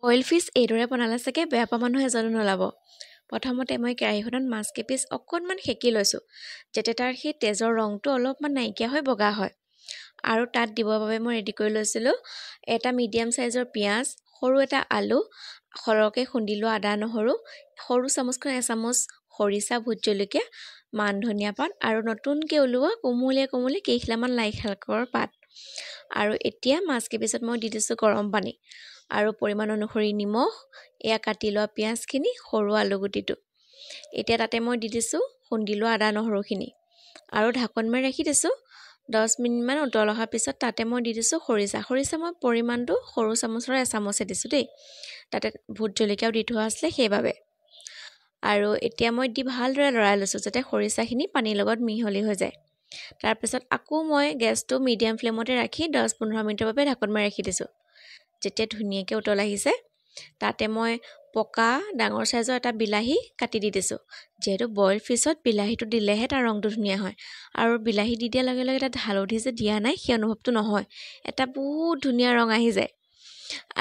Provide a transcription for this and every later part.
Boil fish এইদৰে বনালে চাগে বেয়া পোৱা মানুহ এজনো নোলাব। প্ৰথমতে মই কেৰাহীখনত মাছ কেইপিচ অকণমান সেকি লৈছোঁ, যাতে তাৰ সেই তেজৰ ৰংটো অলপমান নাইকিয়া হৈ বগা হয়। আৰু তাত দিবৰ বাবে মই ৰেডি কৰি লৈছিলোঁ এটা মিডিয়াম চাইজৰ পিঁয়াজ, সৰু এটা আলু, সৰহকৈ খুন্দি লোৱা আদা নহৰু, সৰু চামুচখন এচামুচ খৰিচা, ভোট জলকীয়া, মান ধনিয়া পাত আৰু নতুনকৈ ওলোৱা কোমলীয়া কেইখিলামান লাই শাকৰ পাত। আৰু এতিয়া মাছ কেইপিচত মই দি দিছোঁ গৰম পানী আৰু পৰিমাণ অনুসৰি নিমখ, এয়া কাটি লোৱা পিঁয়াজখিনি, সৰু আলু গুটিটো। এতিয়া তাতে মই দি দিছোঁ খুন্দি লোৱা আদা নহৰুখিনি আৰু ঢাকোন মাৰি ৰাখি দিছোঁ। 10 মিনিটমান উতল অহাৰ পিছত তাতে মই দি দিছোঁ খৰিচা মই পৰিমাণটো সৰু চামুচৰ এচামুচে দিছোঁ দেই, তাতে ভোট জলকীয়াও দি থোৱা আছিলে সেইবাবে। আৰু এতিয়া মই দি ভালদৰে লৰাই লৈছোঁ যাতে খৰিচাখিনি পানীৰ লগত মিহলি হৈ যায়। তাৰপিছত আকৌ মই গেছটো মিডিয়াম ফ্লেমতে ৰাখি 10-15 মিনিটৰ বাবে ঢাকোন মাৰি ৰাখি দিছোঁ। যেতিয়া ধুনীয়াকৈ উতল আহিছে তাতে মই পকা ডাঙৰ চাইজৰ এটা বিলাহী কাটি দি দিছোঁ। যিহেতু বইল ফিছত বিলাহীটো দিলেহে তাৰ ৰংটো ধুনীয়া হয়, আৰু বিলাহী দি দিয়াৰ লগে লগে তাত হালধি যে দিয়া নাই সেই অনুভৱটো নহয়, এটা বহুত ধুনীয়া ৰং আহি যায়।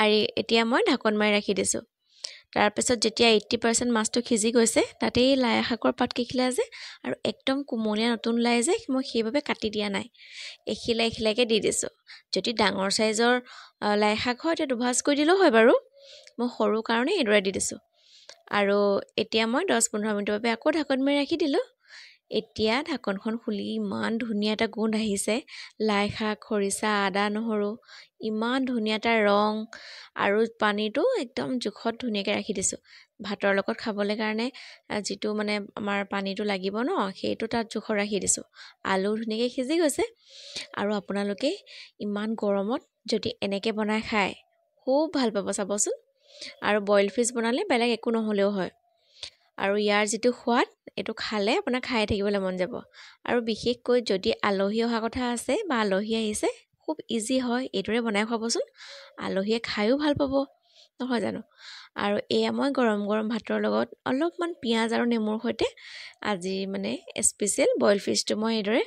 আৰু এতিয়া মই ঢাকোন মাৰি ৰাখি দিছোঁ। তাৰপিছত যেতিয়া 80% মাছটো সিজি গৈছে তাতে এই লাই শাকৰ পাত কেইখিলা যে আৰু একদম কোমলীয়া নতুন লাই যে মই সেইবাবে কাটি দিয়া নাই, এখিলাকৈ দি দিছোঁ। যদি ডাঙৰ চাইজৰ লাই শাক হয় তেতিয়া দুভাজ কৰি দিলেও হয় বাৰু, মই সৰু কাৰণে এইদৰে দি দিছোঁ। আৰু এতিয়া মই 10-15 মিনিটৰ বাবে আকৌ ঢাকোন মাৰি ৰাখি দিলোঁ। এতিয়া ঢাকোনখন খুলি ইমান ধুনীয়া এটা গোন্ধ আহিছে, লাই শাক, খৰিচা, আদা নহৰু, ইমান ধুনীয়া এটা ৰং আৰু পানীটো একদম জোখত ধুনীয়াকৈ ৰাখি দিছোঁ। ভাতৰ লগত খাবলৈ কাৰণে যিটো মানে আমাৰ পানীটো লাগিব ন, সেইটো তাত জোখত ৰাখি দিছোঁ। আলু ধুনীয়াকৈ সিজি গৈছে। আৰু আপোনালোকে ইমান গৰমত যদি এনেকৈ বনাই খায় খুব ভাল পাব চাবচোন। আৰু বইল ফিছ বনালে বেলেগ একো নহ'লেও হয়। আৰু ইয়াৰ যিটো সোৱাদ এইটো খালে আপোনাৰ খাই থাকিবলৈ মন যাব। আৰু বিশেষকৈ যদি আলহী অহা কথা আছে বা আলহী আহিছে, খুব ইজি হয়, এইদৰে বনাই খুৱাবচোন, আলহীয়ে খায়ো ভাল পাব, নহয় জানো। আৰু এয়া মই গৰম গৰম ভাতৰ লগত অলপমান পিঁয়াজ আৰু নেমুৰ সৈতে আজি মানে স্পেচিয়েল বইল ফিছটো মই এইদৰে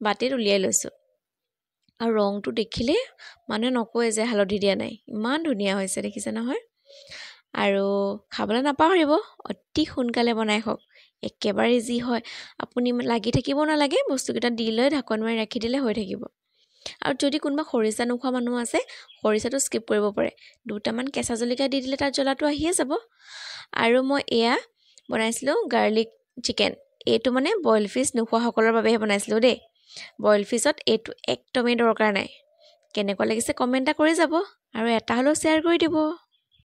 বাতিত উলিয়াই লৈছোঁ। আৰু ৰংটো দেখিলে মানুহে নকয় যে হালধি দিয়া নাই, ইমান ধুনীয়া হৈছে দেখিছে নহয়। আৰু খাবলৈ নাপাহৰিব, অতি সোনকালে বনাই খাওক, একেবাৰে যি হয়। আপুনি লাগি থাকিব নালাগে, বস্তুকেইটা দি লৈ ঢাকোন মাৰি ৰাখি দিলে হৈ থাকিব। আৰু যদি কোনোবা খৰিচা নোখোৱা মানুহ আছে, খৰিচাটো স্কিপ কৰিব পাৰে, 2টামান কেঁচা জলকীয়া দি দিলে তাত জ্বলাটো আহিয়ে যাব। আৰু মই এয়া বনাইছিলোঁ গাৰ্লিক চিকেন, এইটো মানে বইল ফিছ নোখোৱাসকলৰ বাবেহে বনাইছিলোঁ দেই। বইল ফিছত এইটো একদমেই দৰকাৰ নাই। কেনেকুৱা লাগিছে কমেণ্ট এটা কৰি যাব, আৰু এটা হ'লেও শ্বেয়াৰ কৰি দিব।